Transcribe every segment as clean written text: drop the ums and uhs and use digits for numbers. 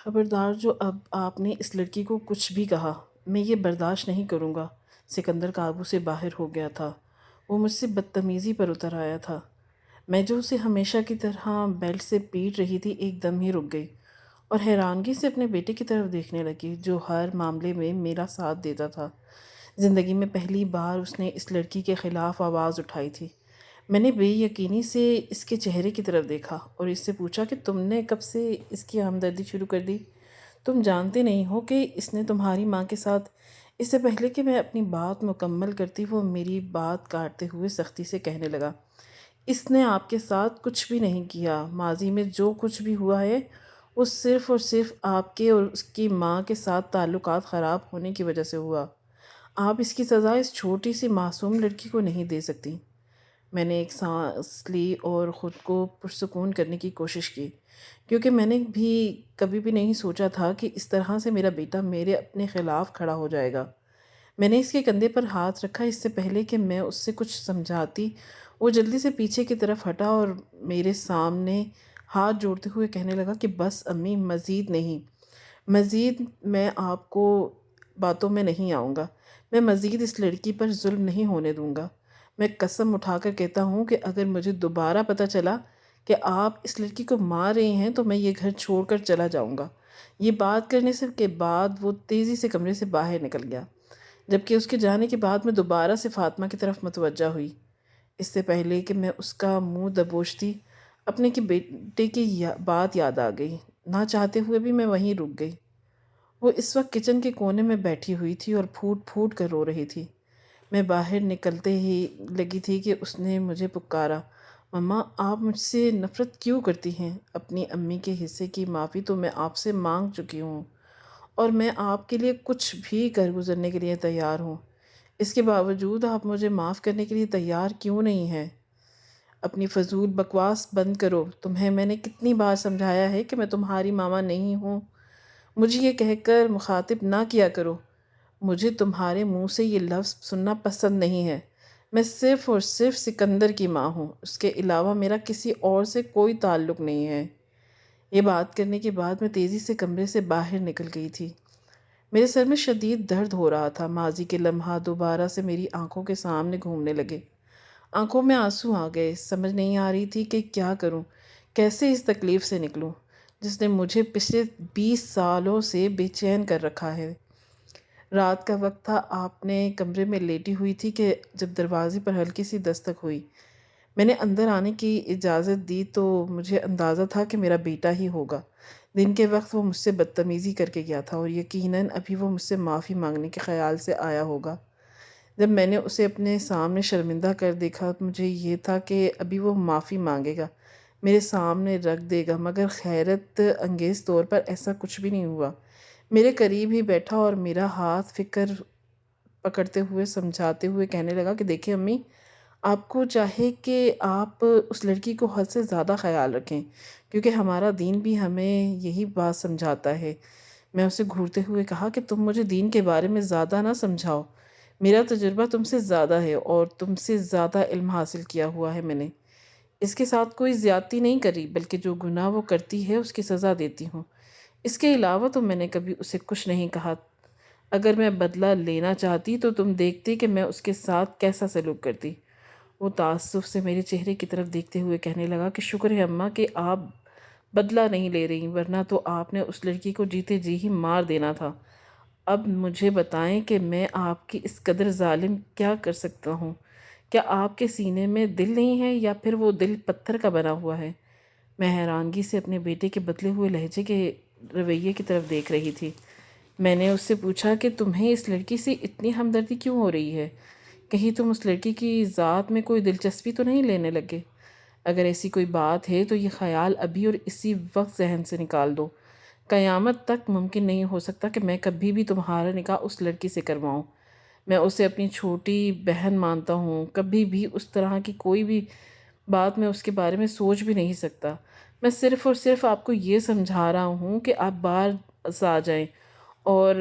خبردار، جو اب آپ نے اس لڑکی کو کچھ بھی کہا میں یہ برداشت نہیں کروں گا۔ سکندر قابو سے باہر ہو گیا تھا۔ وہ مجھ سے بدتمیزی پر اتر آیا تھا۔ میں جو اسے ہمیشہ کی طرح بیلٹ سے پیٹ رہی تھی ایک دم ہی رک گئی اور حیرانگی سے اپنے بیٹے کی طرف دیکھنے لگی جو ہر معاملے میں میرا ساتھ دیتا تھا۔ زندگی میں پہلی بار اس نے اس لڑکی کے خلاف آواز اٹھائی تھی۔ میں نے بے یقینی سے اس کے چہرے کی طرف دیکھا اور اس سے پوچھا کہ تم نے کب سے اس کی ہمدردی شروع کر دی؟ تم جانتے نہیں ہو کہ اس نے تمہاری ماں کے ساتھ… اس سے پہلے کہ میں اپنی بات مکمل کرتی وہ میری بات کاٹتے ہوئے سختی سے کہنے لگا، اس نے آپ کے ساتھ کچھ بھی نہیں کیا۔ ماضی میں جو کچھ بھی ہوا ہے وہ صرف اور صرف آپ کے اور اس کی ماں کے ساتھ تعلقات خراب ہونے کی وجہ سے ہوا۔ آپ اس کی سزا اس چھوٹی سی معصوم لڑکی کو نہیں دے سکتی۔ میں نے ایک سانس لی اور خود کو پرسکون کرنے کی کوشش کی، کیونکہ میں نے بھی کبھی بھی نہیں سوچا تھا کہ اس طرح سے میرا بیٹا میرے اپنے خلاف کھڑا ہو جائے گا۔ میں نے اس کے کندھے پر ہاتھ رکھا۔ اس سے پہلے کہ میں اس سے کچھ سمجھاتی وہ جلدی سے پیچھے کی طرف ہٹا اور میرے سامنے ہاتھ جوڑتے ہوئے کہنے لگا کہ بس امی، مزید نہیں، مزید میں آپ کو باتوں میں نہیں آؤں گا۔ میں مزید اس لڑکی پر ظلم نہیں ہونے دوں گا۔ میں قسم اٹھا کر کہتا ہوں کہ اگر مجھے دوبارہ پتہ چلا کہ آپ اس لڑکی کو مار رہی ہیں تو میں یہ گھر چھوڑ کر چلا جاؤں گا۔ یہ بات کرنے سے کے بعد وہ تیزی سے کمرے سے باہر نکل گیا، جبکہ اس کے جانے کے بعد میں دوبارہ سے فاطمہ کی طرف متوجہ ہوئی۔ اس سے پہلے کہ میں اس کا منہ دبوچتی اپنے کے بیٹے کی بات یاد آ گئی۔ نہ چاہتے ہوئے بھی میں وہیں رک گئی۔ وہ اس وقت کچن کے کونے میں بیٹھی ہوئی تھی اور پھوٹ پھوٹ کر رو رہی تھی۔ میں باہر نکلتے ہی لگی تھی کہ اس نے مجھے پکارا، مما آپ مجھ سے نفرت کیوں کرتی ہیں؟ اپنی امی کے حصے کی معافی تو میں آپ سے مانگ چکی ہوں اور میں آپ کے لیے کچھ بھی کر گزرنے کے لیے تیار ہوں۔ اس کے باوجود آپ مجھے معاف کرنے کے لیے تیار کیوں نہیں ہیں؟ اپنی فضول بکواس بند کرو۔ تمہیں میں نے کتنی بار سمجھایا ہے کہ میں تمہاری ماما نہیں ہوں؟ مجھے یہ کہہ کر مخاطب نہ کیا کرو۔ مجھے تمہارے منہ سے یہ لفظ سننا پسند نہیں ہے۔ میں صرف اور صرف سکندر کی ماں ہوں، اس کے علاوہ میرا کسی اور سے کوئی تعلق نہیں ہے۔ یہ بات کرنے کے بعد میں تیزی سے کمرے سے باہر نکل گئی تھی۔ میرے سر میں شدید درد ہو رہا تھا۔ ماضی کے لمحات دوبارہ سے میری آنکھوں کے سامنے گھومنے لگے۔ آنکھوں میں آنسو آ گئے۔ سمجھ نہیں آ رہی تھی کہ کیا کروں، کیسے اس تکلیف سے نکلوں جس نے مجھے پچھلے 20 سالوں سے بے چین کر رکھا ہے۔ رات کا وقت تھا۔ آپ نے کمرے میں لیٹی ہوئی تھی کہ جب دروازے پر ہلکی سی دستک ہوئی۔ میں نے اندر آنے کی اجازت دی تو مجھے اندازہ تھا کہ میرا بیٹا ہی ہوگا۔ دن کے وقت وہ مجھ سے بدتمیزی کر کے گیا تھا اور یقیناً ابھی وہ مجھ سے معافی مانگنے کے خیال سے آیا ہوگا۔ جب میں نے اسے اپنے سامنے شرمندہ کر دیکھا تو مجھے یہ تھا کہ ابھی وہ معافی مانگے گا، میرے سامنے رکھ دے گا، مگر حیرت انگیز طور پر ایسا کچھ بھی نہیں ہوا۔ میرے قریب ہی بیٹھا اور میرا ہاتھ فکر پکڑتے ہوئے سمجھاتے ہوئے کہنے لگا کہ دیکھیں امی، آپ کو چاہے کہ آپ اس لڑکی کو حد سے زیادہ خیال رکھیں، کیونکہ ہمارا دین بھی ہمیں یہی بات سمجھاتا ہے۔ میں اسے گھورتے ہوئے کہا کہ تم مجھے دین کے بارے میں زیادہ نہ سمجھاؤ، میرا تجربہ تم سے زیادہ ہے اور تم سے زیادہ علم حاصل کیا ہوا ہے میں نے۔ اس کے ساتھ کوئی زیادتی نہیں کری، بلکہ جو گناہ وہ کرتی ہے اس کی سزا دیتی ہوں۔ اس کے علاوہ تو میں نے کبھی اسے کچھ نہیں کہا۔ اگر میں بدلہ لینا چاہتی تو تم دیکھتی کہ میں اس کے ساتھ کیسا سلوک کرتی۔ وہ تعصب سے میرے چہرے کی طرف دیکھتے ہوئے کہنے لگا کہ شکر ہے اماں کہ آپ بدلہ نہیں لے رہی، ورنہ تو آپ نے اس لڑکی کو جیتے جی ہی مار دینا تھا۔ اب مجھے بتائیں کہ میں آپ کی اس قدر ظالم کیا کر سکتا ہوں؟ کیا آپ کے سینے میں دل نہیں ہے یا پھر وہ دل پتھر کا بنا ہوا ہے؟ میں حیرانگی سے اپنے بیٹے کے بدلے ہوئے لہجے کے رویے کی طرف دیکھ رہی تھی۔ میں نے اس سے پوچھا کہ تمہیں اس لڑکی سے اتنی ہمدردی کیوں ہو رہی ہے؟ کہیں تم اس لڑکی کی ذات میں کوئی دلچسپی تو نہیں لینے لگے؟ اگر ایسی کوئی بات ہے تو یہ خیال ابھی اور اسی وقت ذہن سے نکال دو۔ قیامت تک ممکن نہیں ہو سکتا کہ میں کبھی بھی تمہارا نکاح اس لڑکی سے کرواؤں۔ میں اسے اپنی چھوٹی بہن مانتا ہوں، کبھی بھی اس طرح کی کوئی بھی بات میں اس کے بارے میں سوچ بھی نہیں سکتا۔ میں صرف اور صرف آپ کو یہ سمجھا رہا ہوں کہ آپ باز آ جائیں اور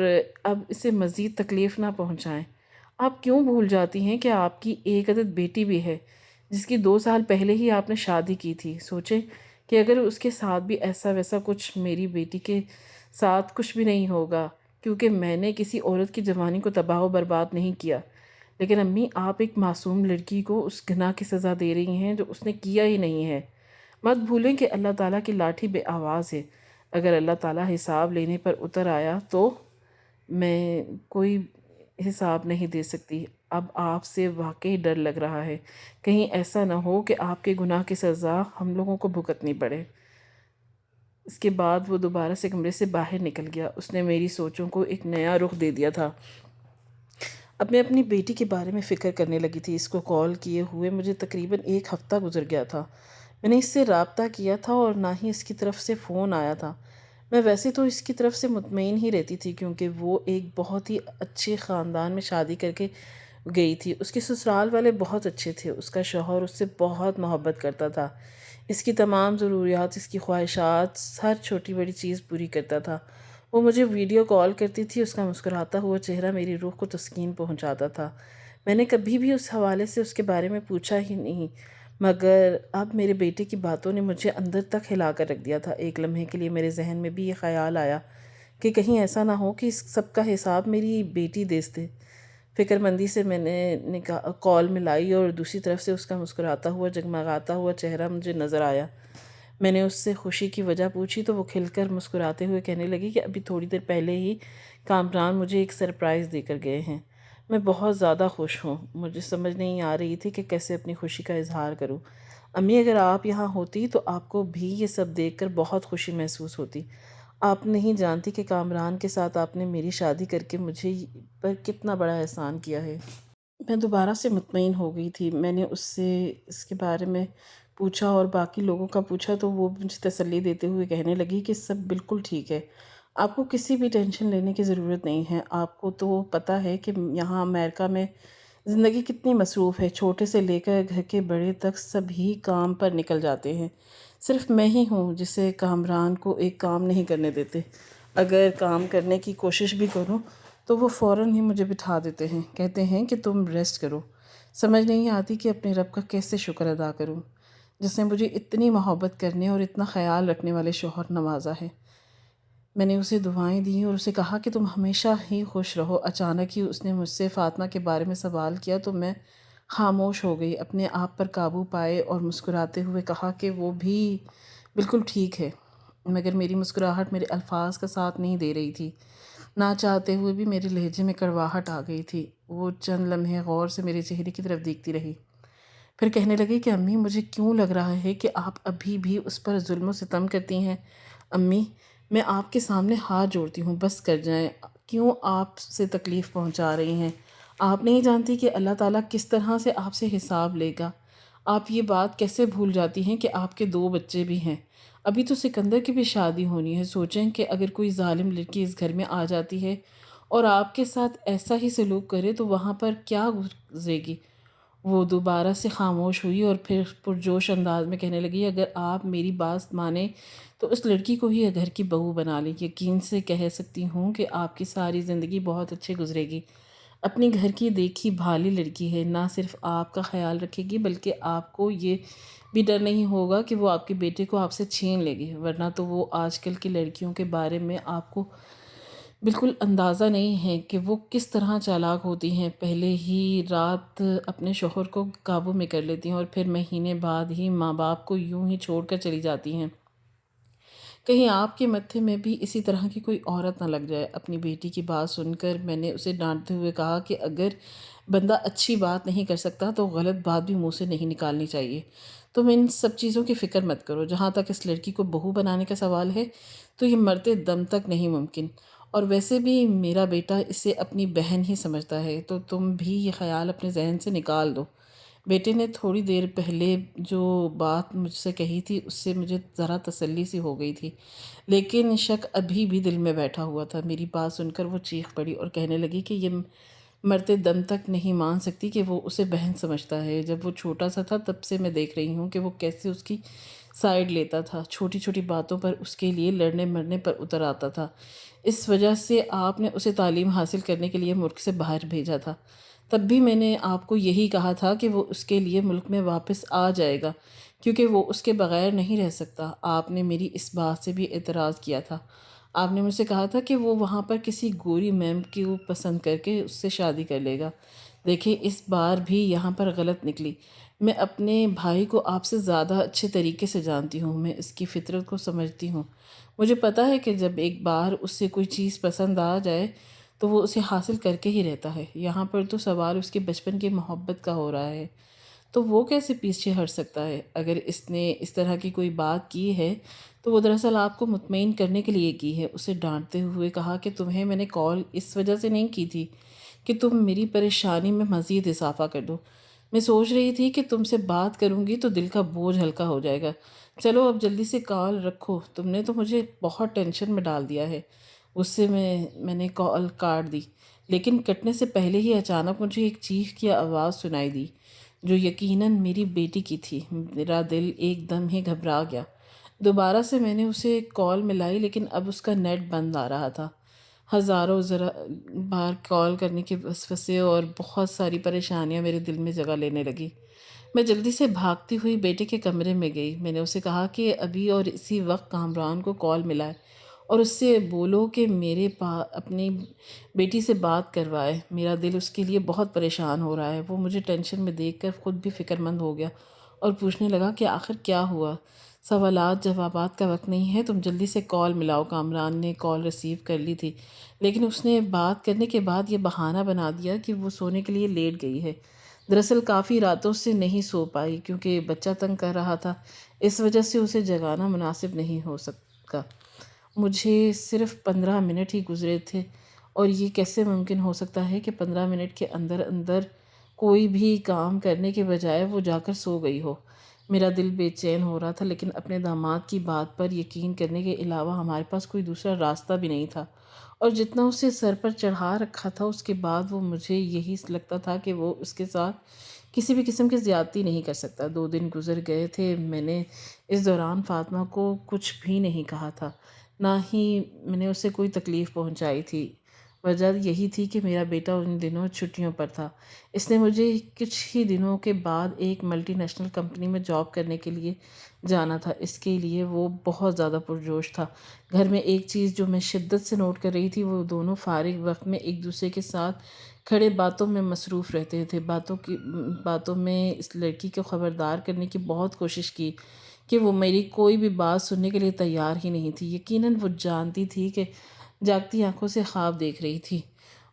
اب اسے مزید تکلیف نہ پہنچائیں۔ آپ کیوں بھول جاتی ہیں کہ آپ کی ایک عدد بیٹی بھی ہے جس کی 2 سال پہلے ہی آپ نے شادی کی تھی؟ سوچیں کہ اگر اس کے ساتھ بھی ایسا ویسا کچھ میری بیٹی کے ساتھ کچھ بھی نہیں ہوگا، کیونکہ میں نے کسی عورت کی جوانی کو تباہ و برباد نہیں کیا۔ لیکن امی، آپ ایک معصوم لڑکی کو اس گناہ کی سزا دے رہی ہیں جو اس نے کیا ہی نہیں ہے۔ مت بھولیں کہ اللہ تعالیٰ کی لاٹھی بے آواز ہے۔ اگر اللہ تعالیٰ حساب لینے پر اتر آیا تو میں کوئی حساب نہیں دے سکتی۔ اب آپ سے واقعی ڈر لگ رہا ہے، کہیں ایسا نہ ہو کہ آپ کے گناہ کی سزا ہم لوگوں کو بھگتنی پڑے۔ اس کے بعد وہ دوبارہ سے کمرے سے باہر نکل گیا۔ اس نے میری سوچوں کو ایک نیا رخ دے دیا تھا۔ اب میں اپنی بیٹی کے بارے میں فکر کرنے لگی تھی۔ اس کو کال کیے ہوئے مجھے تقریباً 1 ہفتہ گزر گیا تھا۔ میں نے اس سے رابطہ کیا تھا اور نہ ہی اس کی طرف سے فون آیا تھا۔ میں ویسے تو اس کی طرف سے مطمئن ہی رہتی تھی، کیونکہ وہ ایک بہت ہی اچھے خاندان میں شادی کر کے گئی تھی۔ اس کے سسرال والے بہت اچھے تھے۔ اس کا شوہر اس سے بہت محبت کرتا تھا۔ اس کی تمام ضروریات، اس کی خواہشات، ہر چھوٹی بڑی چیز پوری کرتا تھا۔ وہ مجھے ویڈیو کال کرتی تھی۔ اس کا مسکراتا ہوا چہرہ میری روح کو تسکین پہنچاتا تھا۔ میں نے کبھی بھی اس حوالے سے اس کے بارے میں پوچھا ہی نہیں، مگر اب میرے بیٹے کی باتوں نے مجھے اندر تک ہلا کر رکھ دیا تھا۔ ایک لمحے کے لیے میرے ذہن میں بھی یہ خیال آیا کہ کہیں ایسا نہ ہو کہ اس سب کا حساب میری بیٹی دے دے۔ فکر مندی سے میں نے کال ملائی اور دوسری طرف سے اس کا مسکراتا ہوا جگمگاتا ہوا چہرہ مجھے نظر آیا۔ میں نے اس سے خوشی کی وجہ پوچھی تو وہ کھل کر مسکراتے ہوئے کہنے لگی کہ ابھی تھوڑی دیر پہلے ہی کامران مجھے ایک سرپرائز دے کر گئے ہیں۔ میں بہت زیادہ خوش ہوں۔ مجھے سمجھ نہیں آ رہی تھی کہ کیسے اپنی خوشی کا اظہار کروں۔ امی، اگر آپ یہاں ہوتی تو آپ کو بھی یہ سب دیکھ کر بہت خوشی محسوس ہوتی۔ آپ نہیں جانتی کہ کامران کے ساتھ آپ نے میری شادی کر کے مجھے پر کتنا بڑا احسان کیا ہے۔ میں دوبارہ سے مطمئن ہو گئی تھی۔ میں نے اس سے اس کے بارے میں پوچھا اور باقی لوگوں کا پوچھا تو وہ مجھے تسلی دیتے ہوئے کہنے لگی کہ سب بالکل ٹھیک ہے، آپ کو کسی بھی ٹینشن لینے کی ضرورت نہیں ہے۔ آپ کو تو پتہ ہے کہ یہاں امریکہ میں زندگی کتنی مصروف ہے، چھوٹے سے لے کر گھر کے بڑے تک سبھی کام پر نکل جاتے ہیں۔ صرف میں ہی ہوں جسے کامران کو ایک کام نہیں کرنے دیتے۔ اگر کام کرنے کی کوشش بھی کروں تو وہ فوراً ہی مجھے بٹھا دیتے ہیں، کہتے ہیں کہ تم ریسٹ کرو۔ سمجھ نہیں آتی کہ اپنے رب کا کیسے شکر ادا کروں، جس نے مجھے اتنی محبت کرنے اور اتنا خیال رکھنے والے شوہر نوازا ہے۔ میں نے اسے دعائیں دیں اور اسے کہا کہ تم ہمیشہ ہی خوش رہو۔ اچانک ہی اس نے مجھ سے فاطمہ کے بارے میں سوال کیا تو میں خاموش ہو گئی، اپنے آپ پر قابو پائے اور مسکراتے ہوئے کہا کہ وہ بھی بالکل ٹھیک ہے، مگر میری مسکراہٹ میرے الفاظ کا ساتھ نہیں دے رہی تھی۔ نہ چاہتے ہوئے بھی میرے لہجے میں کڑواہٹ آ گئی تھی۔ وہ چند لمحے غور سے میرے چہرے کی طرف دیکھتی رہی، پھر کہنے لگی کہ امی، مجھے کیوں لگ رہا ہے کہ آپ ابھی بھی اس پر ظلم و ستم کرتی ہیں۔ امی، میں آپ کے سامنے ہاتھ جوڑتی ہوں، بس کر جائیں۔ کیوں آپ سے تکلیف پہنچا رہی ہیں؟ آپ نہیں جانتی کہ اللہ تعالیٰ کس طرح سے آپ سے حساب لے گا؟ آپ یہ بات کیسے بھول جاتی ہیں کہ آپ کے 2 بچے بھی ہیں؟ ابھی تو سکندر کی بھی شادی ہونی ہے۔ سوچیں کہ اگر کوئی ظالم لڑکی اس گھر میں آ جاتی ہے اور آپ کے ساتھ ایسا ہی سلوک کرے تو وہاں پر کیا گزرے گی؟ وہ دوبارہ سے خاموش ہوئی اور پھر پرجوش انداز میں کہنے لگی، اگر آپ میری بات مانیں تو اس لڑکی کو ہی گھر کی بہو بنا لیں۔ یقین سے کہہ سکتی ہوں کہ آپ کی ساری زندگی بہت اچھے گزرے گی۔ اپنی گھر کی دیکھی بھالی لڑکی ہے، نہ صرف آپ کا خیال رکھے گی بلکہ آپ کو یہ بھی ڈر نہیں ہوگا کہ وہ آپ کے بیٹے کو آپ سے چھین لے گی، ورنہ تو وہ آج کل کی لڑکیوں کے بارے میں آپ کو بالکل اندازہ نہیں ہے کہ وہ کس طرح چالاک ہوتی ہیں۔ پہلے ہی رات اپنے شوہر کو قابو میں کر لیتی ہیں اور پھر مہینے بعد ہی ماں باپ کو یوں ہی چھوڑ کر چلی جاتی ہیں۔ کہیں آپ کے متھے میں بھی اسی طرح کی کوئی عورت نہ لگ جائے۔ اپنی بیٹی کی بات سن کر میں نے اسے ڈانٹتے ہوئے کہا کہ اگر بندہ اچھی بات نہیں کر سکتا تو غلط بات بھی منہ سے نہیں نکالنی چاہیے۔ تم ان سب چیزوں کی فکر مت کرو۔ جہاں تک اس لڑکی کو بہو بنانے کا سوال ہے تو یہ مرتے دم تک نہیں ممکن، اور ویسے بھی میرا بیٹا اسے اپنی بہن ہی سمجھتا ہے، تو تم بھی یہ خیال اپنے ذہن سے نکال دو۔ بیٹے نے تھوڑی دیر پہلے جو بات مجھ سے کہی تھی اس سے مجھے ذرا تسلی سی ہو گئی تھی، لیکن شک ابھی بھی دل میں بیٹھا ہوا تھا۔ میری بات سن کر وہ چیخ پڑی اور کہنے لگی کہ یہ مرتے دم تک نہیں مان سکتی کہ وہ اسے بہن سمجھتا ہے۔ جب وہ چھوٹا سا تھا تب سے میں دیکھ رہی ہوں کہ وہ کیسے اس کی سائیڈ لیتا تھا، چھوٹی چھوٹی باتوں پر اس کے لیے لڑنے مرنے پر اتر آتا تھا۔ اس وجہ سے آپ نے اسے تعلیم حاصل کرنے کے لیے ملک سے باہر بھیجا تھا۔ تب بھی میں نے آپ کو یہی کہا تھا کہ وہ اس کے لیے ملک میں واپس آ جائے گا، کیونکہ وہ اس کے بغیر نہیں رہ سکتا۔ آپ نے میری اس بات سے بھی اعتراض کیا تھا۔ آپ نے مجھ سے کہا تھا کہ وہ وہاں پر کسی گوری میم کو پسند کر کے اس سے شادی کر لے گا۔ دیکھیں اس بار بھی یہاں پر غلط نکلی۔ میں اپنے بھائی کو آپ سے زیادہ اچھے طریقے سے جانتی ہوں، میں اس کی فطرت کو سمجھتی ہوں۔ مجھے پتہ ہے کہ جب ایک بار اس سے کوئی چیز پسند آ جائے تو وہ اسے حاصل کر کے ہی رہتا ہے۔ یہاں پر تو سوال اس کے بچپن کی محبت کا ہو رہا ہے، تو وہ کیسے پیچھے ہٹ سکتا ہے؟ اگر اس نے اس طرح کی کوئی بات کی ہے تو وہ دراصل آپ کو مطمئن کرنے کے لیے کی ہے۔ اسے ڈانٹتے ہوئے کہا کہ تمہیں میں نے کال اس وجہ سے نہیں کی تھی کہ تم میری پریشانی میں مزید اضافہ کر دو۔ میں سوچ رہی تھی کہ تم سے بات کروں گی تو دل کا بوجھ ہلکا ہو جائے گا۔ چلو اب جلدی سے کال رکھو، تم نے تو مجھے بہت ٹینشن میں ڈال دیا ہے۔ غصے میں نے کال کاٹ دی، لیکن کٹنے سے پہلے ہی اچانک مجھے ایک چیخ کی آواز سنائی دی جو یقیناً میری بیٹی کی تھی۔ میرا دل ایک دم ہی گھبرا گیا۔ دوبارہ سے میں نے اسے کال ملائی، لیکن اب اس کا نیٹ بند آ رہا تھا۔ ہزاروں بار کال کرنے کے وسوسے اور بہت ساری پریشانیاں میرے دل میں جگہ لینے لگی۔ میں جلدی سے بھاگتی ہوئی بیٹے کے کمرے میں گئی۔ میں نے اسے کہا کہ ابھی اور اسی وقت کامران کو کال ملائے اور اس سے بولو کہ اپنی بیٹی سے بات کروائے۔ میرا دل اس کے لیے بہت پریشان ہو رہا ہے۔ وہ مجھے ٹینشن میں دیکھ کر خود بھی فکر مند ہو گیا اور پوچھنے لگا کہ آخر کیا ہوا؟ سوالات جوابات کا وقت نہیں ہے، تم جلدی سے کال ملاؤ۔ کامران نے کال ریسیو کر لی تھی، لیکن اس نے بات کرنے کے بعد یہ بہانہ بنا دیا کہ وہ سونے کے لیے لیٹ گئی ہے۔ دراصل کافی راتوں سے نہیں سو پائی کیونکہ بچہ تنگ کر رہا تھا، اس وجہ سے اسے جگانا مناسب نہیں ہو سکا۔ مجھے صرف 15 منٹ ہی گزرے تھے اور یہ کیسے ممکن ہو سکتا ہے کہ 15 منٹ کے اندر اندر کوئی بھی کام کرنے کے بجائے وہ جا کر سو گئی ہو۔ میرا دل بے چین ہو رہا تھا، لیکن اپنے داماد کی بات پر یقین کرنے کے علاوہ ہمارے پاس کوئی دوسرا راستہ بھی نہیں تھا، اور جتنا اسے سر پر چڑھا رکھا تھا اس کے بعد وہ مجھے یہی لگتا تھا کہ وہ اس کے ساتھ کسی بھی قسم کی زیادتی نہیں کر سکتا۔ 2 دن گزر گئے تھے، میں نے اس دوران فاطمہ کو کچھ بھی نہیں کہا تھا، نہ ہی میں نے اسے کوئی تکلیف پہنچائی تھی۔ وجہ یہی تھی کہ میرا بیٹا ان دنوں چھٹیوں پر تھا۔ اس نے مجھے کچھ ہی دنوں کے بعد ایک ملٹی نیشنل کمپنی میں جاب کرنے کے لیے جانا تھا۔ اس کے لیے وہ بہت زیادہ پرجوش تھا۔ گھر میں ایک چیز جو میں شدت سے نوٹ کر رہی تھی، وہ دونوں فارغ وقت میں ایک دوسرے کے ساتھ کھڑے باتوں میں مصروف رہتے تھے۔ باتوں میں اس لڑکی کو خبردار کرنے کی بہت کوشش کی کہ وہ میری کوئی بھی بات سننے کے لیے تیار ہی نہیں تھی۔ یقیناً وہ جانتی تھی کہ جاگتی آنکھوں سے خواب دیکھ رہی تھی۔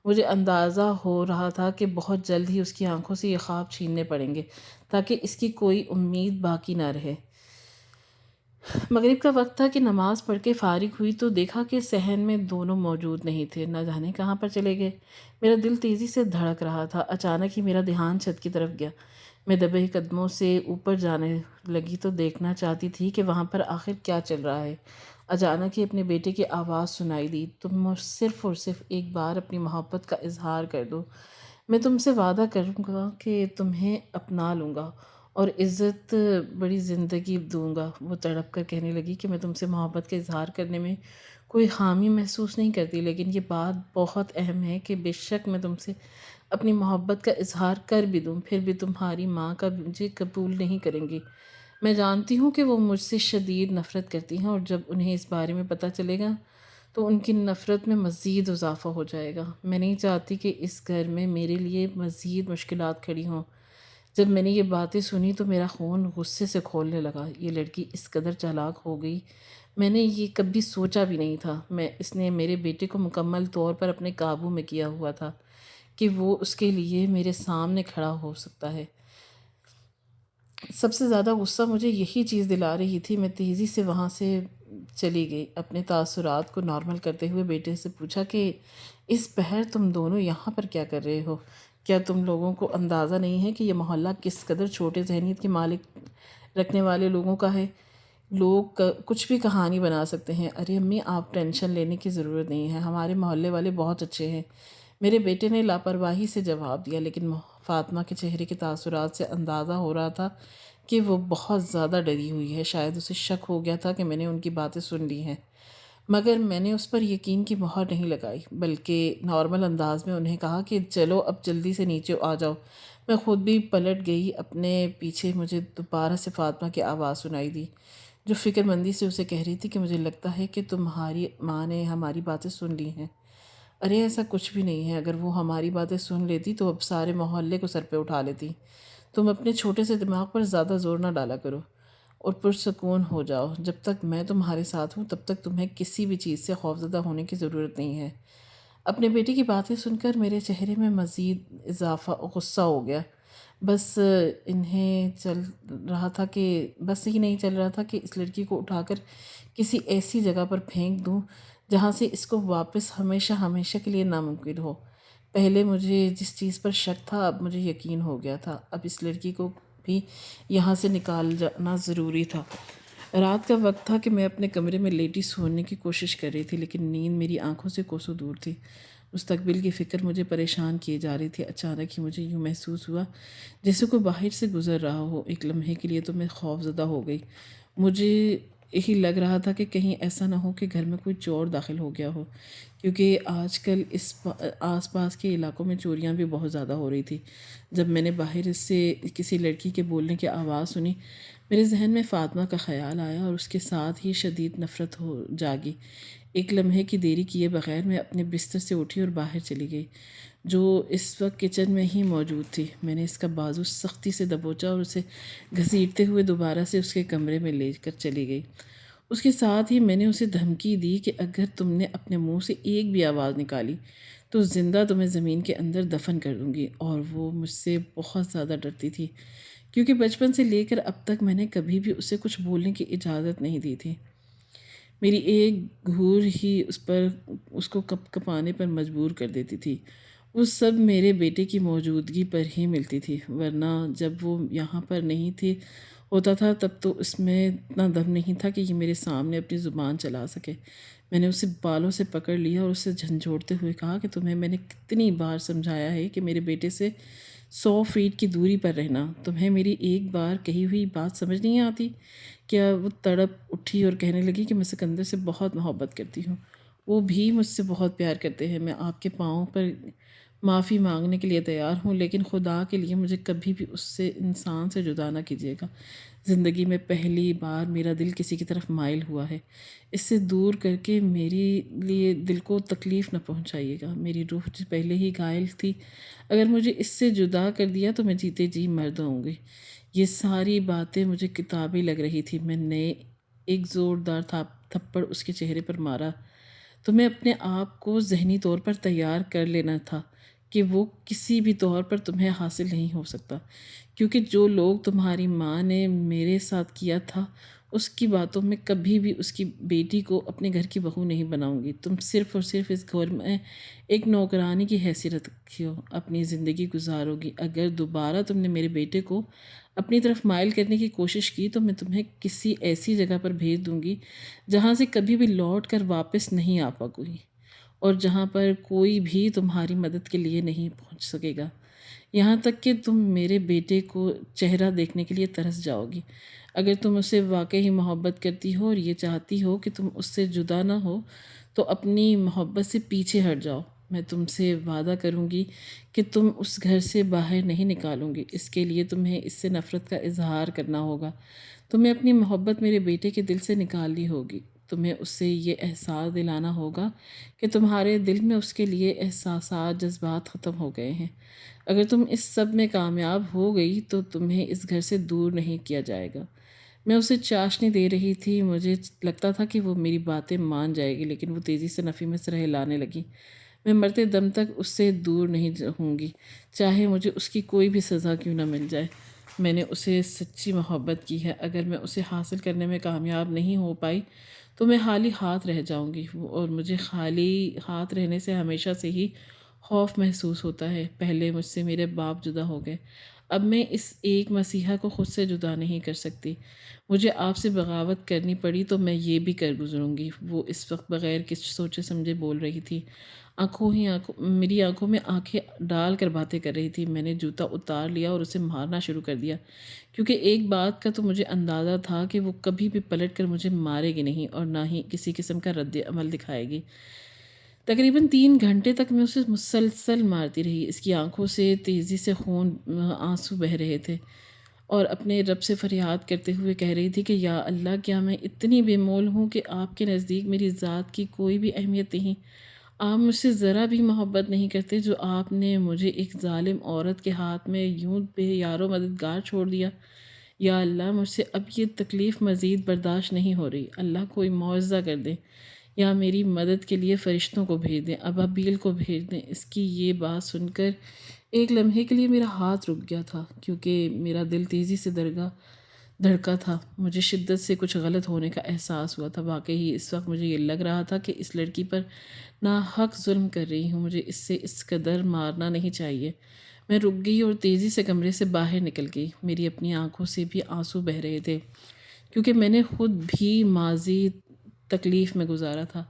مجھے اندازہ ہو رہا تھا کہ بہت جلد ہی اس کی آنکھوں سے یہ خواب چھیننے پڑیں گے تاکہ اس کی کوئی امید باقی نہ رہے۔ مغرب کا وقت تھا کہ نماز پڑھ کے فارغ ہوئی تو دیکھا کہ صحن میں دونوں موجود نہیں تھے، نہ جانے کہاں پر چلے گئے۔ میرا دل تیزی سے دھڑک رہا تھا۔ اچانک ہی میرا دھیان چھت کی طرف گیا۔ میں دبے قدموں سے اوپر جانے لگی تو دیکھنا چاہتی تھی کہ وہاں پر آخر کیا چل رہا ہے۔ اچانک ہی اپنے بیٹے کی آواز سنائی دی، تم صرف اور صرف ایک بار اپنی محبت کا اظہار کر دو، میں تم سے وعدہ کروں گا کہ تمہیں اپنا لوں گا اور عزت بڑی زندگی دوں گا۔ وہ تڑپ کر کہنے لگی کہ میں تم سے محبت کا اظہار کرنے میں کوئی خامی محسوس نہیں کرتی، لیکن یہ بات بہت اہم ہے کہ بے شک میں تم سے اپنی محبت کا اظہار کر بھی دوں، پھر بھی تمہاری ماں کا مجھے قبول نہیں کریں گی۔ میں جانتی ہوں کہ وہ مجھ سے شدید نفرت کرتی ہیں، اور جب انہیں اس بارے میں پتہ چلے گا تو ان کی نفرت میں مزید اضافہ ہو جائے گا۔ میں نہیں چاہتی کہ اس گھر میں میرے لیے مزید مشکلات کھڑی ہوں۔ جب میں نے یہ باتیں سنی تو میرا خون غصے سے کھولنے لگا۔ یہ لڑکی اس قدر چالاک ہو گئی، میں نے یہ کبھی سوچا بھی نہیں تھا۔ اس نے میرے بیٹے کو مکمل طور پر اپنے قابو میں کیا ہوا تھا کہ وہ اس کے لیے میرے سامنے کھڑا ہو سکتا ہے۔ سب سے زیادہ غصہ مجھے یہی چیز دلا رہی تھی۔ میں تیزی سے وہاں سے چلی گئی۔ اپنے تاثرات کو نارمل کرتے ہوئے بیٹے سے پوچھا کہ اس پہر تم دونوں یہاں پر کیا کر رہے ہو؟ کیا تم لوگوں کو اندازہ نہیں ہے کہ یہ محلہ کس قدر چھوٹے ذہنیت کے مالک رکھنے والے لوگوں کا ہے؟ لوگ کچھ بھی کہانی بنا سکتے ہیں۔ ارے امی، آپ ٹینشن لینے کی ضرورت نہیں ہے، ہمارے محلے والے بہت اچھے ہیں، میرے بیٹے نے لاپرواہی سے جواب دیا، لیکن فاطمہ کے چہرے کے تاثرات سے اندازہ ہو رہا تھا کہ وہ بہت زیادہ ڈری ہوئی ہے۔ شاید اسے شک ہو گیا تھا کہ میں نے ان کی باتیں سن لی ہیں، مگر میں نے اس پر یقین کی مہر نہیں لگائی، بلکہ نارمل انداز میں انہیں کہا کہ چلو اب جلدی سے نیچے آ جاؤ۔ میں خود بھی پلٹ گئی۔ اپنے پیچھے مجھے دوبارہ سے فاطمہ کی آواز سنائی دی جو فکر مندی سے اسے کہہ رہی تھی کہ مجھے لگتا ہے کہ تمہاری ماں نے ہماری باتیں سن لی ہیں۔ ارے ایسا کچھ بھی نہیں ہے، اگر وہ ہماری باتیں سن لیتی تو اب سارے محلے کو سر پہ اٹھا لیتی۔ تم اپنے چھوٹے سے دماغ پر زیادہ زور نہ ڈالا کرو اور پرسکون ہو جاؤ۔ جب تک میں تمہارے ساتھ ہوں تب تک تمہیں کسی بھی چیز سے خوفزدہ ہونے کی ضرورت نہیں ہے۔ اپنے بیٹے کی باتیں سن کر میرے چہرے میں مزید اضافہ غصہ ہو گیا۔ بس انہیں چل رہا تھا کہ بس ہی نہیں چل رہا تھا کہ اس لڑکی کو اٹھا کر کسی ایسی جگہ پر پھینک دوں جہاں سے اس کو واپس ہمیشہ ہمیشہ کے لیے ناممکن ہو۔ پہلے مجھے جس چیز پر شک تھا اب مجھے یقین ہو گیا تھا، اب اس لڑکی کو بھی یہاں سے نکال جانا ضروری تھا۔ رات کا وقت تھا کہ میں اپنے کمرے میں لیٹی سونے کی کوشش کر رہی تھی، لیکن نیند میری آنکھوں سے کوسوں دور تھی۔ مستقبل کی فکر مجھے پریشان کیے جا رہی تھی۔ اچانک ہی مجھے یوں محسوس ہوا جیسے کوئی باہر سے گزر رہا ہو۔ ایک لمحے کے لیے تو میں خوف زدہ ہو گئی۔ مجھے یہی لگ رہا تھا کہ کہیں ایسا نہ ہو کہ گھر میں کوئی چور داخل ہو گیا ہو، کیونکہ آج کل اس آس پاس کے علاقوں میں چوریاں بھی بہت زیادہ ہو رہی تھی۔ جب میں نے باہر سے کسی لڑکی کے بولنے کی آواز سنی، میرے ذہن میں فاطمہ کا خیال آیا اور اس کے ساتھ ہی شدید نفرت ہو جاگی۔ ایک لمحے کی دیری کیے بغیر میں اپنے بستر سے اٹھی اور باہر چلی گئی، جو اس وقت کچن میں ہی موجود تھی۔ میں نے اس کا بازو سختی سے دبوچا اور اسے گھسیٹتے ہوئے دوبارہ سے اس کے کمرے میں لے کر چلی گئی۔ اس کے ساتھ ہی میں نے اسے دھمکی دی کہ اگر تم نے اپنے منہ سے ایک بھی آواز نکالی تو زندہ تمہیں زمین کے اندر دفن کر دوں گی۔ اور وہ مجھ سے بہت زیادہ ڈرتی تھی، کیونکہ بچپن سے لے کر اب تک میں نے کبھی بھی اسے کچھ بولنے کی اجازت نہیں دی تھی۔ میری ایک گھور ہی اس کو کپ کپانے پر مجبور کر دیتی تھی۔ وہ سب میرے بیٹے کی موجودگی پر ہی ملتی تھی، ورنہ جب وہ یہاں پر نہیں ہوتا تھا تب تو اس میں اتنا دم نہیں تھا کہ یہ میرے سامنے اپنی زبان چلا سکے۔ میں نے اسے بالوں سے پکڑ لیا اور اسے جھنجھوڑتے ہوئے کہا کہ تمہیں میں نے کتنی بار سمجھایا ہے کہ میرے بیٹے سے 100 فیٹ کی دوری پر رہنا، تمہیں میری ایک بار کہی ہوئی بات سمجھ نہیں آتی کیا؟ وہ تڑپ اٹھی اور کہنے لگی کہ میں سکندر سے بہت محبت کرتی ہوں، وہ بھی مجھ سے بہت پیار کرتے ہیں، میں آپ کے پاؤں پر معافی مانگنے کے لیے تیار ہوں، لیکن خدا کے لیے مجھے کبھی بھی اس سے انسان سے جدا نہ کیجیے گا۔ زندگی میں پہلی بار میرا دل کسی کی طرف مائل ہوا ہے، اس سے دور کر کے میرے لیے دل کو تکلیف نہ پہنچائیے گا۔ میری روح جو پہلے ہی گھائل تھی، اگر مجھے اس سے جدا کر دیا تو میں جیتے جی مر جاؤں گی۔ یہ ساری باتیں مجھے کتابی لگ رہی تھی۔ میں نے ایک زوردار تھپڑ اس کے چہرے پر مارا۔ تمہیں اپنے آپ کو ذہنی طور پر تیار کر لینا تھا کہ وہ کسی بھی طور پر تمہیں حاصل نہیں ہو سکتا، کیونکہ جو لوگ تمہاری ماں نے میرے ساتھ کیا تھا اس کی باتوں میں کبھی بھی اس کی بیٹی کو اپنے گھر کی بہو نہیں بناؤں گی۔ تم صرف اور صرف اس گھر میں ایک نوکرانی کی حیثیت رکھو، اپنی زندگی گزارو گی۔ اگر دوبارہ تم نے میرے بیٹے کو اپنی طرف مائل کرنے کی کوشش کی تو میں تمہیں کسی ایسی جگہ پر بھیج دوں گی جہاں سے کبھی بھی لوٹ کر واپس نہیں آ پاؤ گی، اور جہاں پر کوئی بھی تمہاری مدد کے لیے نہیں پہنچ سکے گا، یہاں تک کہ تم میرے بیٹے کو چہرہ دیکھنے کے لیے ترس جاؤ گی۔ اگر تم اسے واقعی محبت کرتی ہو اور یہ چاہتی ہو کہ تم اس سے جدا نہ ہو تو اپنی محبت سے پیچھے ہٹ جاؤ۔ میں تم سے وعدہ کروں گی کہ تم اس گھر سے باہر نہیں نکالوں گی۔ اس کے لیے تمہیں اس سے نفرت کا اظہار کرنا ہوگا، تمہیں اپنی محبت میرے بیٹے کے دل سے نکالنی ہوگی، تمہیں اس سے یہ احساس دلانا ہوگا کہ تمہارے دل میں اس کے لیے احساسات جذبات ختم ہو گئے ہیں۔ اگر تم اس سب میں کامیاب ہو گئی تو تمہیں اس گھر سے دور نہیں کیا جائے گا۔ میں اسے چاشنی دے رہی تھی، مجھے لگتا تھا کہ وہ میری باتیں مان جائے گی، لیکن وہ تیزی سے نفی میں سر ہلانے لگی۔ میں مرتے دم تک اس سے دور نہیں ہوں گی، چاہے مجھے اس کی کوئی بھی سزا کیوں نہ مل جائے۔ میں نے اسے سچی محبت کی ہے، اگر میں اسے حاصل کرنے میں کامیاب نہیں ہو پائی تو میں خالی ہاتھ رہ جاؤں گی، اور مجھے خالی ہاتھ رہنے سے ہمیشہ سے ہی خوف محسوس ہوتا ہے۔ پہلے مجھ سے میرے باپ جدا ہو گئے، اب میں اس ایک مسیحا کو خود سے جدا نہیں کر سکتی۔ مجھے آپ سے بغاوت کرنی پڑی تو میں یہ بھی کر گزروں گی۔ وہ اس وقت بغیر کچھ سوچے سمجھے بول رہی تھی، میری آنکھوں میں آنکھیں ڈال کر باتیں کر رہی تھی۔ میں نے جوتا اتار لیا اور اسے مارنا شروع کر دیا، کیونکہ ایک بات کا تو مجھے اندازہ تھا کہ وہ کبھی بھی پلٹ کر مجھے مارے گی نہیں اور نہ ہی کسی قسم کا رد عمل دکھائے گی۔ تقریباً 3 گھنٹے تک میں اسے مسلسل مارتی رہی، اس کی آنکھوں سے تیزی سے آنسو بہہ رہے تھے۔ اور اپنے رب سے فریاد کرتے ہوئے کہہ رہی تھی کہ یا اللہ، کیا میں اتنی بے مول ہوں کہ آپ کے نزدیک میری ذات کی کوئی بھی اہمیت نہیں؟ آپ مجھ سے ذرا بھی محبت نہیں کرتے جو آپ نے مجھے ایک ظالم عورت کے ہاتھ میں یوں بے یار و مددگار چھوڑ دیا؟ یا اللہ، مجھ سے اب یہ تکلیف مزید برداشت نہیں ہو رہی، اللہ کوئی معاوضہ کر دیں، یا میری مدد کے لیے فرشتوں کو بھیج دیں، ابابیل کو بھیج دیں۔ اس کی یہ بات سن کر ایک لمحے کے لیے میرا ہاتھ رک گیا تھا، کیونکہ میرا دل تیزی سے دھڑکا تھا۔ مجھے شدت سے کچھ غلط ہونے کا احساس ہوا تھا۔ واقعی اس وقت مجھے یہ لگ رہا تھا کہ اس لڑکی پر ناحق ظلم کر رہی ہوں، مجھے اس سے اس قدر مارنا نہیں چاہیے۔ میں رک گئی اور تیزی سے کمرے سے باہر نکل گئی۔ میری اپنی آنکھوں سے بھی آنسو بہہ رہے تھے، کیونکہ میں نے خود بھی ماضی تکلیف میں گزارا تھا۔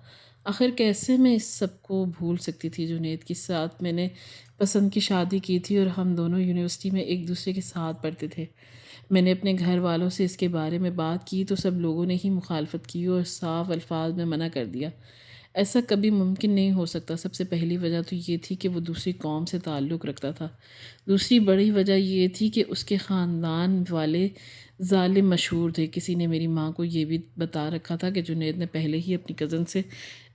آخر کیسے میں اس سب کو بھول سکتی تھی؟ جنید کے ساتھ میں نے پسند کی شادی کی تھی اور ہم دونوں یونیورسٹی میں ایک دوسرے کے ساتھ پڑھتے تھے۔ میں نے اپنے گھر والوں سے اس کے بارے میں بات کی تو سب لوگوں نے ہی مخالفت کی اور صاف الفاظ میں منع کر دیا۔ ایسا کبھی ممکن نہیں ہو سکتا۔ سب سے پہلی وجہ تو یہ تھی کہ وہ دوسری قوم سے تعلق رکھتا تھا۔ دوسری بڑی وجہ یہ تھی کہ اس کے خاندان والے ظالم مشہور تھے۔ کسی نے میری ماں کو یہ بھی بتا رکھا تھا کہ جنید نے پہلے ہی اپنی کزن سے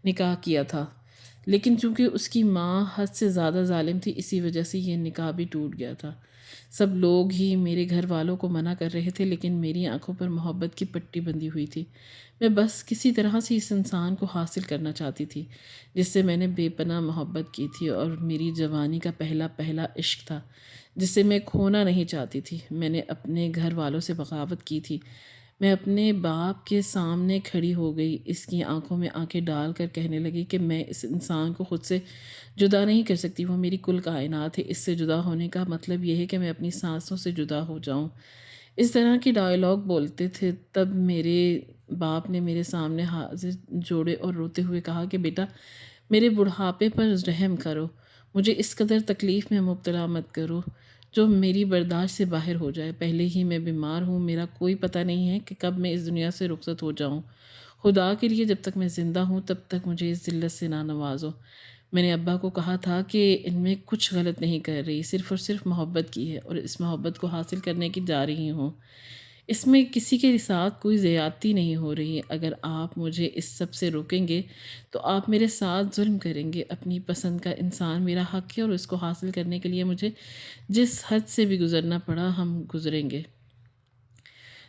نکاح کیا تھا، لیکن چونکہ اس کی ماں حد سے زیادہ ظالم تھی، اسی وجہ سے یہ نکاح بھی ٹوٹ گیا تھا۔ سب لوگ ہی میرے گھر والوں کو منع کر رہے تھے، لیکن میری آنکھوں پر محبت کی پٹی بندھی ہوئی تھی۔ میں بس کسی طرح سے اس انسان کو حاصل کرنا چاہتی تھی جس سے میں نے بے پناہ محبت کی تھی، اور میری جوانی کا پہلا عشق تھا جسے میں کھونا نہیں چاہتی تھی۔ میں نے اپنے گھر والوں سے بغاوت کی تھی۔ میں اپنے باپ کے سامنے کھڑی ہو گئی، اس کی آنکھوں میں آنکھیں ڈال کر کہنے لگی کہ میں اس انسان کو خود سے جدا نہیں کر سکتی، وہ میری کل کائنات ہے۔ اس سے جدا ہونے کا مطلب یہ ہے کہ میں اپنی سانسوں سے جدا ہو جاؤں۔ اس طرح کی ڈائلاگ بولتے تھے۔ تب میرے باپ نے میرے سامنے حاضر جوڑے اور روتے ہوئے کہا کہ بیٹا، میرے بڑھاپے پر رحم کرو، مجھے اس قدر تکلیف میں مبتلا مت کرو جو میری برداشت سے باہر ہو جائے۔ پہلے ہی میں بیمار ہوں، میرا کوئی پتہ نہیں ہے کہ کب میں اس دنیا سے رخصت ہو جاؤں۔ خدا کے لیے جب تک میں زندہ ہوں تب تک مجھے اس ذلت سے نہ نوازو۔ میں نے ابا کو کہا تھا کہ ان میں کچھ غلط نہیں کر رہی، صرف اور صرف محبت کی ہے اور اس محبت کو حاصل کرنے کی جا رہی ہوں۔ اس میں کسی کے ساتھ کوئی زیادتی نہیں ہو رہی۔ اگر آپ مجھے اس سب سے روکیں گے تو آپ میرے ساتھ ظلم کریں گے۔ اپنی پسند کا انسان میرا حق ہے اور اس کو حاصل کرنے کے لیے مجھے جس حد سے بھی گزرنا پڑا ہم گزریں گے۔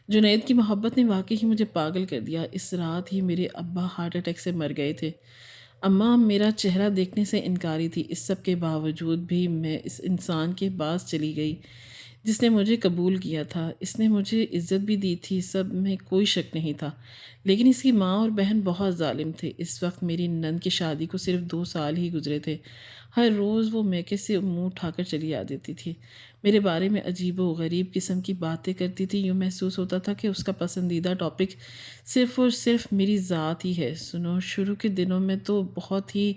جنید کی محبت نے واقعی ہی مجھے پاگل کر دیا۔ اس رات ہی میرے ابا ہارٹ اٹیک سے مر گئے تھے۔ اماں میرا چہرہ دیکھنے سے انکاری تھی۔ اس سب کے باوجود بھی میں اس انسان کے پاس چلی گئی جس نے مجھے قبول کیا تھا۔ اس نے مجھے عزت بھی دی تھی، سب میں کوئی شک نہیں تھا، لیکن اس کی ماں اور بہن بہت ظالم تھے۔ اس وقت میری نند کی شادی کو صرف 2 سال ہی گزرے تھے۔ ہر روز وہ میکے سے منہ اٹھا کر چلی آتی تھی، میرے بارے میں عجیب و غریب قسم کی باتیں کرتی تھی۔ یوں محسوس ہوتا تھا کہ اس کا پسندیدہ ٹاپک صرف اور صرف میری ذات ہی ہے۔ سنو، شروع کے دنوں میں تو بہت ہی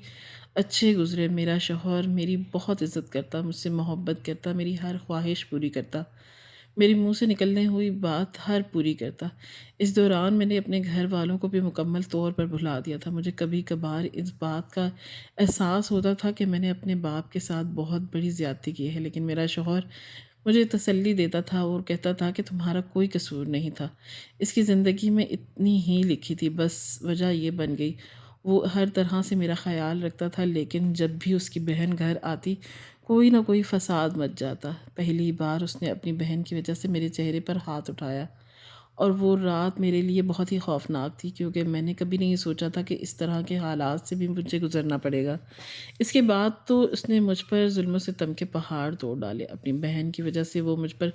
اچھے گزرے۔ میرا شوہر میری بہت عزت کرتا، مجھ سے محبت کرتا، میری ہر خواہش پوری کرتا، میرے منہ سے نکلنے ہوئی بات ہر پوری کرتا۔ اس دوران میں نے اپنے گھر والوں کو بھی مکمل طور پر بھلا دیا تھا۔ مجھے کبھی کبھار اس بات کا احساس ہوتا تھا کہ میں نے اپنے باپ کے ساتھ بہت بڑی زیادتی کی ہے، لیکن میرا شوہر مجھے تسلی دیتا تھا اور کہتا تھا کہ تمہارا کوئی قصور نہیں تھا، اس کی زندگی میں اتنی ہی لکھی تھی، بس وجہ یہ بن گئی۔ وہ ہر طرح سے میرا خیال رکھتا تھا، لیکن جب بھی اس کی بہن گھر آتی کوئی نہ کوئی فساد مچ جاتا۔ پہلی بار اس نے اپنی بہن کی وجہ سے میرے چہرے پر ہاتھ اٹھایا، اور وہ رات میرے لیے بہت ہی خوفناک تھی، کیونکہ میں نے کبھی نہیں سوچا تھا کہ اس طرح کے حالات سے بھی مجھے گزرنا پڑے گا۔ اس کے بعد تو اس نے مجھ پر ظلم و ستم کے پہاڑ توڑ ڈالے۔ اپنی بہن کی وجہ سے وہ مجھ پر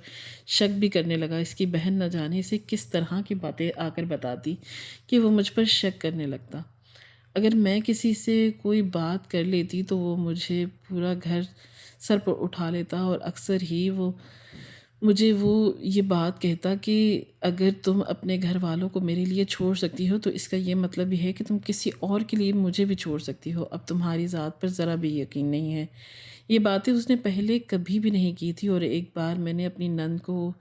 شک بھی کرنے لگا۔ اس کی بہن نہ جانے اسے کس طرح کی باتیں آ کر بتاتی کہ وہ مجھ پر شک کرنے لگتا۔ اگر میں کسی سے کوئی بات کر لیتی تو وہ مجھے پورا گھر سر پر اٹھا لیتا، اور اکثر ہی مجھے وہ یہ بات کہتا کہ اگر تم اپنے گھر والوں کو میرے لیے چھوڑ سکتی ہو تو اس کا یہ مطلب یہ ہے کہ تم کسی اور کے لیے مجھے بھی چھوڑ سکتی ہو۔ اب تمہاری ذات پر ذرا بھی یقین نہیں ہے۔ یہ باتیں اس نے پہلے کبھی بھی نہیں کی تھی، اور ایک بار میں نے اپنی نند کو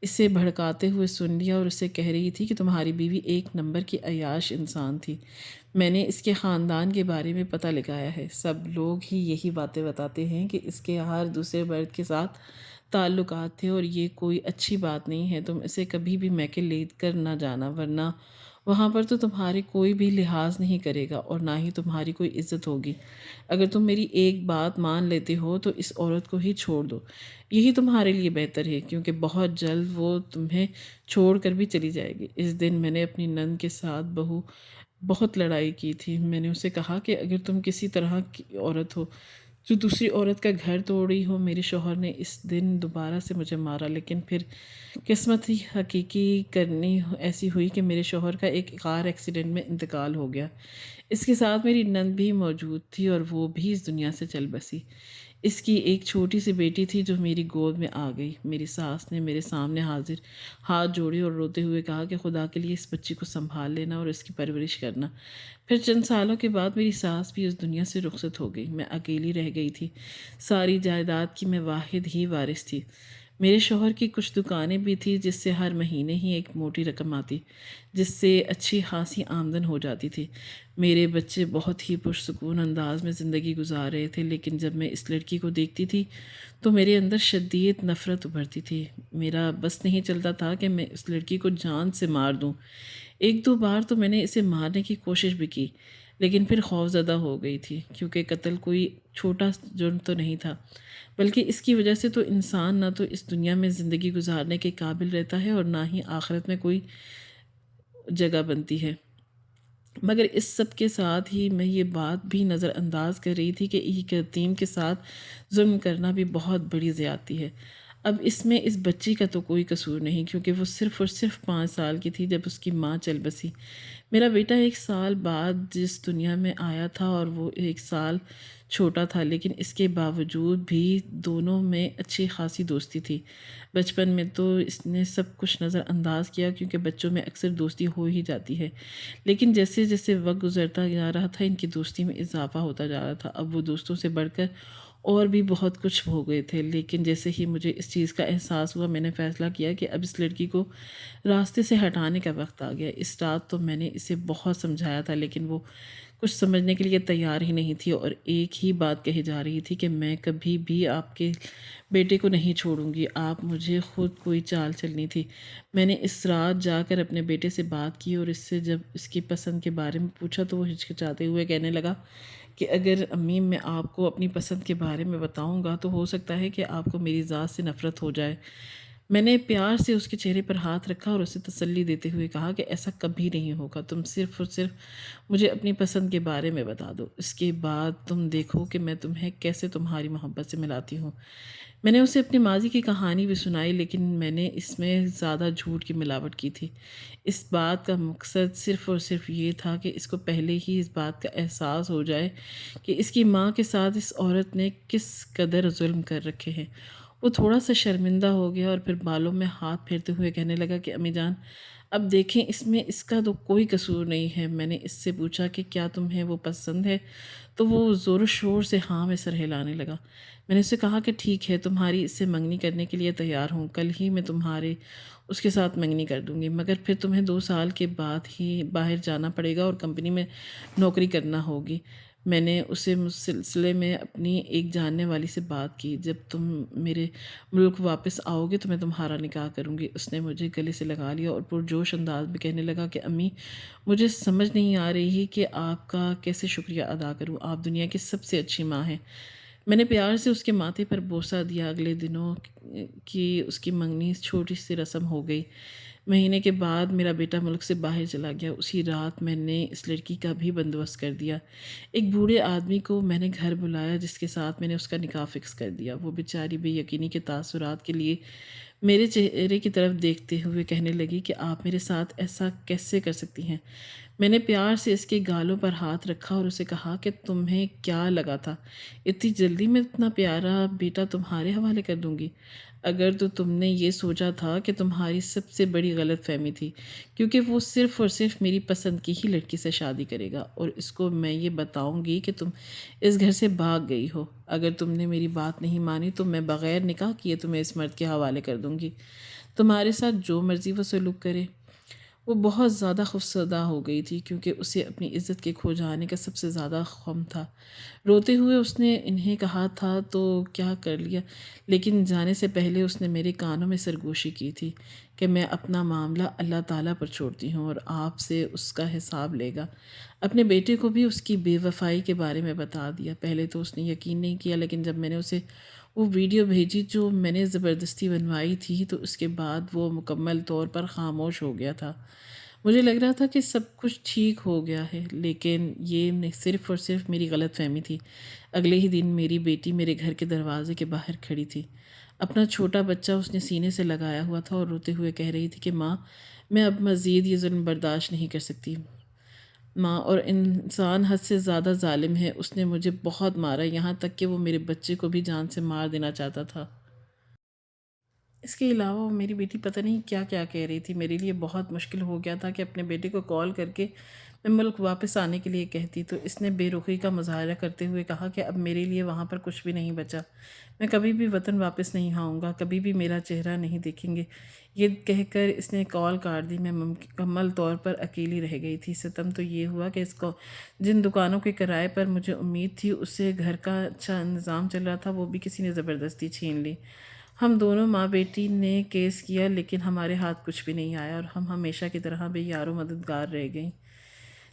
اسے بھڑکاتے ہوئے سن لیا، اور اسے کہہ رہی تھی کہ تمہاری بیوی 1 نمبر کی عیاش انسان تھی۔ میں نے اس کے خاندان کے بارے میں پتہ لگایا ہے، سب لوگ ہی یہی باتیں بتاتے ہیں کہ اس کے ہر دوسرے مرد کے ساتھ تعلقات تھے اور یہ کوئی اچھی بات نہیں ہے، تم اسے کبھی بھی میکے لے کر نہ جانا، ورنہ وہاں پر تو تمہارے کوئی بھی لحاظ نہیں کرے گا اور نہ ہی تمہاری کوئی عزت ہوگی۔ اگر تم میری ایک بات مان لیتے ہو تو اس عورت کو ہی چھوڑ دو، یہی تمہارے لیے بہتر ہے، کیونکہ بہت جلد وہ تمہیں چھوڑ کر بھی چلی جائے گی۔ اس دن میں نے اپنی نند کے ساتھ بہت لڑائی کی تھی۔ میں نے اسے کہا کہ اگر تم کسی طرح کی عورت ہو جو دوسری عورت کا گھر توڑی ہو، میرے شوہر نے اس دن دوبارہ سے مجھے مارا، لیکن پھر قسمت ہی حقیقی کرنی ایسی ہوئی کہ میرے شوہر کا ایک کار ایکسیڈنٹ میں انتقال ہو گیا۔ اس کے ساتھ میری نند بھی موجود تھی اور وہ بھی اس دنیا سے چل بسی۔ اس کی ایک چھوٹی سی بیٹی تھی جو میری گود میں آ گئی۔ میری ساس نے میرے سامنے حاضر ہاتھ جوڑے اور روتے ہوئے کہا کہ خدا کے لیے اس بچی کو سنبھال لینا اور اس کی پرورش کرنا۔ پھر چند سالوں کے بعد میری ساس بھی اس دنیا سے رخصت ہو گئی۔ میں اکیلی رہ گئی تھی۔ ساری جائیداد کی میں واحد ہی وارث تھی۔ میرے شوہر کی کچھ دکانیں بھی تھیں جس سے ہر مہینے ہی ایک موٹی رقم آتی، جس سے اچھی خاصی آمدن ہو جاتی تھی۔ میرے بچے بہت ہی پرسکون انداز میں زندگی گزار رہے تھے، لیکن جب میں اس لڑکی کو دیکھتی تھی تو میرے اندر شدید نفرت ابھرتی تھی۔ میرا بس نہیں چلتا تھا کہ میں اس لڑکی کو جان سے مار دوں۔ ایک دو بار تو میں نے اسے مارنے کی کوشش بھی کی، لیکن پھر خوفزدہ ہو گئی تھی، کیونکہ قتل کوئی چھوٹا جرم تو نہیں تھا، بلکہ اس کی وجہ سے تو انسان نہ تو اس دنیا میں زندگی گزارنے کے قابل رہتا ہے اور نہ ہی آخرت میں کوئی جگہ بنتی ہے۔ مگر اس سب کے ساتھ ہی میں یہ بات بھی نظر انداز کر رہی تھی کہ ایک یتیم کے ساتھ ظلم کرنا بھی بہت بڑی زیادتی ہے۔ اب اس میں اس بچی کا تو کوئی قصور نہیں، کیونکہ وہ صرف اور صرف 5 سال کی تھی جب اس کی ماں چل بسی۔ میرا بیٹا 1 سال بعد جس دنیا میں آیا تھا اور وہ 1 سال چھوٹا تھا، لیکن اس کے باوجود بھی دونوں میں اچھی خاصی دوستی تھی۔ بچپن میں تو اس نے سب کچھ نظر انداز کیا، کیونکہ بچوں میں اکثر دوستی ہو ہی جاتی ہے، لیکن جیسے جیسے وقت گزرتا جا رہا تھا ان کی دوستی میں اضافہ ہوتا جا رہا تھا۔ اب وہ دوستوں سے بڑھ کر اور بھی بہت کچھ ہو گئے تھے، لیکن جیسے ہی مجھے اس چیز کا احساس ہوا میں نے فیصلہ کیا کہ اب اس لڑکی کو راستے سے ہٹانے کا وقت آ گیا۔ اس رات تو میں نے اسے بہت سمجھایا تھا، لیکن وہ کچھ سمجھنے کے لیے تیار ہی نہیں تھی اور ایک ہی بات کہی جا رہی تھی کہ میں کبھی بھی آپ کے بیٹے کو نہیں چھوڑوں گی، آپ مجھے خود کوئی چال چلنی تھی۔ میں نے اس رات جا کر اپنے بیٹے سے بات کی اور اس سے جب اس کی پسند کے بارے میں پوچھا تو وہ ہچکچاتے ہوئے کہنے لگا کہ اگر امی میں آپ کو اپنی پسند کے بارے میں بتاؤں گا تو ہو سکتا ہے کہ آپ کو میری ذات سے نفرت ہو جائے۔ میں نے پیار سے اس کے چہرے پر ہاتھ رکھا اور اسے تسلی دیتے ہوئے کہا کہ ایسا کبھی نہیں ہوگا، تم صرف اور صرف مجھے اپنی پسند کے بارے میں بتا دو، اس کے بعد تم دیکھو کہ میں تمہیں کیسے تمہاری محبت سے ملاتی ہوں۔ میں نے اسے اپنی ماضی کی کہانی بھی سنائی، لیکن میں نے اس میں زیادہ جھوٹ کی ملاوٹ کی تھی۔ اس بات کا مقصد صرف اور صرف یہ تھا کہ اس کو پہلے ہی اس بات کا احساس ہو جائے کہ اس کی ماں کے ساتھ اس عورت نے کس قدر ظلم کر رکھے ہیں۔ وہ تھوڑا سا شرمندہ ہو گیا اور پھر بالوں میں ہاتھ پھیرتے ہوئے کہنے لگا کہ امی جان اب دیکھیں اس میں اس کا تو کوئی قصور نہیں ہے۔ میں نے اس سے پوچھا کہ کیا تمہیں وہ پسند ہے، تو وہ زور و شور سے ہاں میں سر ہلانے لگا۔ میں نے اسے کہا کہ ٹھیک ہے، تمہاری اس سے منگنی کرنے کے لیے تیار ہوں، کل ہی میں تمہارے اس کے ساتھ منگنی کر دوں گی، مگر پھر تمہیں 2 سال کے بعد ہی باہر جانا پڑے گا اور کمپنی میں نوکری کرنا ہوگی۔ میں نے اسے اس سلسلے میں اپنی ایک جاننے والی سے بات کی، جب تم میرے ملک واپس آؤ گے تو میں تمہارا نکاح کروں گی۔ اس نے مجھے گلے سے لگا لیا اور پرجوش انداز میں کہنے لگا کہ امی مجھے سمجھ نہیں آ رہی کہ آپ کا کیسے شکریہ ادا کروں، آپ دنیا کی سب سے اچھی ماں ہیں۔ میں نے پیار سے اس کے ماتھے پر بوسہ دیا۔ اگلے دنوں کی اس کی منگنی چھوٹی سی رسم ہو گئی۔ مہینے کے بعد میرا بیٹا ملک سے باہر چلا گیا۔ اسی رات میں نے اس لڑکی کا بھی بندوبست کر دیا۔ ایک بوڑھے آدمی کو میں نے گھر بلایا جس کے ساتھ میں نے اس کا نکاح فکس کر دیا۔ وہ بیچاری بے یقینی کے تاثرات کے لیے میرے چہرے کی طرف دیکھتے ہوئے کہنے لگی کہ آپ میرے ساتھ ایسا کیسے کر سکتی ہیں؟ میں نے پیار سے اس کے گالوں پر ہاتھ رکھا اور اسے کہا کہ تمہیں کیا لگا تھا اتنی جلدی میں اتنا پیارا بیٹا تمہارے حوالے کر دوں گی؟ اگر تو تم نے یہ سوچا تھا کہ تمہاری سب سے بڑی غلط فہمی تھی، کیونکہ وہ صرف اور صرف میری پسند کی ہی لڑکی سے شادی کرے گا اور اس کو میں یہ بتاؤں گی کہ تم اس گھر سے بھاگ گئی ہو۔ اگر تم نے میری بات نہیں مانی تو میں بغیر نکاح کیے تمہیں اس مرد کے حوالے کر دوں گی، تمہارے ساتھ جو مرضی وہ سلوک کرے۔ وہ بہت زیادہ خوفزدہ ہو گئی تھی کیونکہ اسے اپنی عزت کے کھو جانے کا سب سے زیادہ غم تھا۔ روتے ہوئے اس نے انہیں کہا تھا تو کیا کر لیا، لیکن جانے سے پہلے اس نے میرے کانوں میں سرگوشی کی تھی کہ میں اپنا معاملہ اللہ تعالیٰ پر چھوڑتی ہوں اور آپ سے اس کا حساب لے گا۔ اپنے بیٹے کو بھی اس کی بے وفائی کے بارے میں بتا دیا۔ پہلے تو اس نے یقین نہیں کیا، لیکن جب میں نے اسے وہ ویڈیو بھیجی جو میں نے زبردستی بنوائی تھی تو اس کے بعد وہ مکمل طور پر خاموش ہو گیا تھا۔ مجھے لگ رہا تھا کہ سب کچھ ٹھیک ہو گیا ہے، لیکن یہ صرف اور صرف میری غلط فہمی تھی۔ اگلے ہی دن میری بیٹی میرے گھر کے دروازے کے باہر کھڑی تھی۔ اپنا چھوٹا بچہ اس نے سینے سے لگایا ہوا تھا اور روتے ہوئے کہہ رہی تھی کہ ماں، میں اب مزید یہ ظلم برداشت نہیں کر سکتی۔ ماں، اور انسان حد سے زیادہ ظالم ہے، اس نے مجھے بہت مارا، یہاں تک کہ وہ میرے بچے کو بھی جان سے مار دینا چاہتا تھا۔ اس کے علاوہ وہ میری بیٹی پتہ نہیں کیا کیا کہہ رہی تھی۔ میرے لیے بہت مشکل ہو گیا تھا کہ اپنے بیٹے کو کال کر کے میں ملک واپس آنے کے لیے کہتی، تو اس نے بے رخی کا مظاہرہ کرتے ہوئے کہا کہ اب میرے لیے وہاں پر کچھ بھی نہیں بچا، میں کبھی بھی وطن واپس نہیں آؤں گا، کبھی بھی میرا چہرہ نہیں دیکھیں گے۔ یہ کہہ کر اس نے کال کاٹ دی۔ میں مکمل طور پر اکیلی رہ گئی تھی۔ ستم تو یہ ہوا کہ اس کو جن دکانوں کے کرائے پر مجھے امید تھی اس سے گھر کا اچھا انتظام چل رہا تھا، وہ بھی کسی نے زبردستی چھین لی۔ ہم دونوں ماں بیٹی نے کیس کیا، لیکن ہمارے ہاتھ کچھ بھی نہیں آیا اور ہم ہمیشہ کی طرح بے یار و مددگار رہ گئیں۔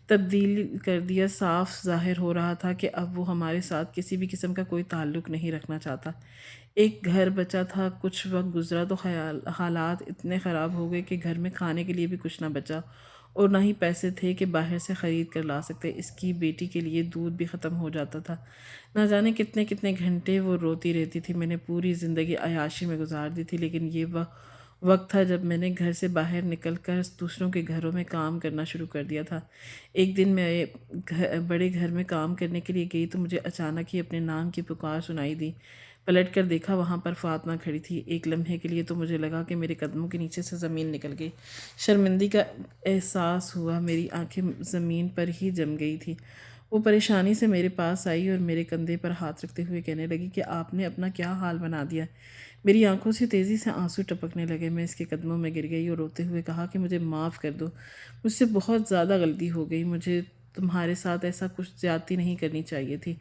تبدیل کر دیا، صاف ظاہر ہو رہا تھا کہ اب وہ ہمارے ساتھ کسی بھی قسم کا کوئی تعلق نہیں رکھنا چاہتا۔ ایک گھر بچا تھا، کچھ وقت گزرا تو حالات اتنے خراب ہو گئے کہ گھر میں کھانے کے لیے بھی کچھ نہ بچا اور نہ ہی پیسے تھے کہ باہر سے خرید کر لا سکتے۔ اس کی بیٹی کے لیے دودھ بھی ختم ہو جاتا تھا۔ نہ جانے کتنے کتنے گھنٹے وہ روتی رہتی تھی۔ میں نے پوری زندگی عیاشی میں گزار دی تھی، لیکن یہ وہ وقت تھا جب میں نے گھر سے باہر نکل کر دوسروں کے گھروں میں کام کرنا شروع کر دیا تھا۔ ایک دن میں بڑے گھر میں کام کرنے کے لیے گئی تو مجھے اچانک ہی اپنے نام کی پکار سنائی دی۔ پلٹ کر دیکھا، وہاں پر فاطمہ کھڑی تھی۔ ایک لمحے کے لیے تو مجھے لگا کہ میرے قدموں کے نیچے سے زمین نکل گئی۔ شرمندگی کا احساس ہوا، میری آنکھیں زمین پر ہی جم گئی تھی۔ وہ پریشانی سے میرے پاس آئی اور میرے کندھے پر ہاتھ رکھتے ہوئے کہنے لگی کہ آپ نے اپنا کیا حال بنا دیا۔ میری آنکھوں سے تیزی سے آنسو ٹپکنے لگے۔ میں اس کے قدموں میں گر گئی اور روتے ہوئے کہا کہ مجھے معاف کر دو، مجھ سے بہت زیادہ غلطی ہو گئی، مجھے تمہارے ساتھ ایسا کچھ زیادتی نہیں کرنی چاہیے تھی۔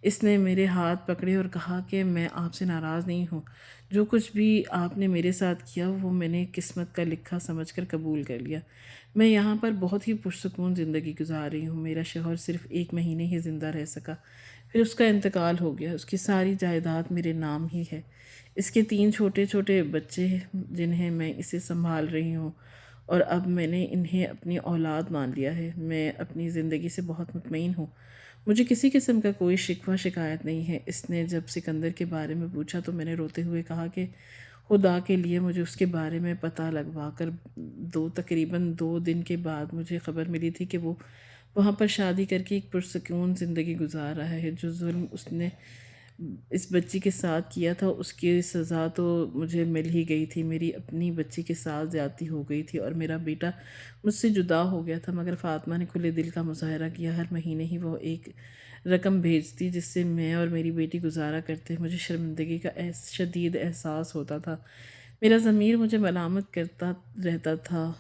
اس نے میرے ہاتھ پکڑے اور کہا کہ میں آپ سے ناراض نہیں ہوں، جو کچھ بھی آپ نے میرے ساتھ کیا وہ میں نے قسمت کا لکھا سمجھ کر قبول کر لیا۔ میں یہاں پر بہت ہی پرسکون زندگی گزار رہی ہوں۔ میرا شوہر صرف 1 مہینے ہی زندہ رہ سکا، پھر اس کا انتقال ہو گیا۔ اس کی ساری جائیداد میرے نام ہی ہے۔ اس کے 3 چھوٹے چھوٹے بچے ہیں جنہیں میں اسے سنبھال رہی ہوں، اور اب میں نے انہیں اپنی اولاد مان لیا ہے۔ میں اپنی زندگی سے بہت مطمئن ہوں، مجھے کسی قسم کا کوئی شکوہ شکایت نہیں ہے۔ اس نے جب سکندر کے بارے میں پوچھا تو میں نے روتے ہوئے کہا کہ خدا کے لیے مجھے اس کے بارے میں پتہ لگوا کر تقریباً 2 دن کے بعد مجھے خبر ملی تھی کہ وہ وہاں پر شادی کر کے ایک پرسکون زندگی گزار رہا ہے۔ جو ظلم اس نے اس بچی کے ساتھ کیا تھا اس کی سزا تو مجھے مل ہی گئی تھی۔ میری اپنی بچی کے ساتھ زیادتی ہو گئی تھی اور میرا بیٹا مجھ سے جدا ہو گیا تھا، مگر فاطمہ نے کھلے دل کا مظاہرہ کیا۔ ہر مہینے ہی وہ ایک رقم بھیجتی جس سے میں اور میری بیٹی گزارا کرتے۔ مجھے شرمندگی کا شدید احساس ہوتا تھا، میرا ضمیر مجھے ملامت کرتا رہتا تھا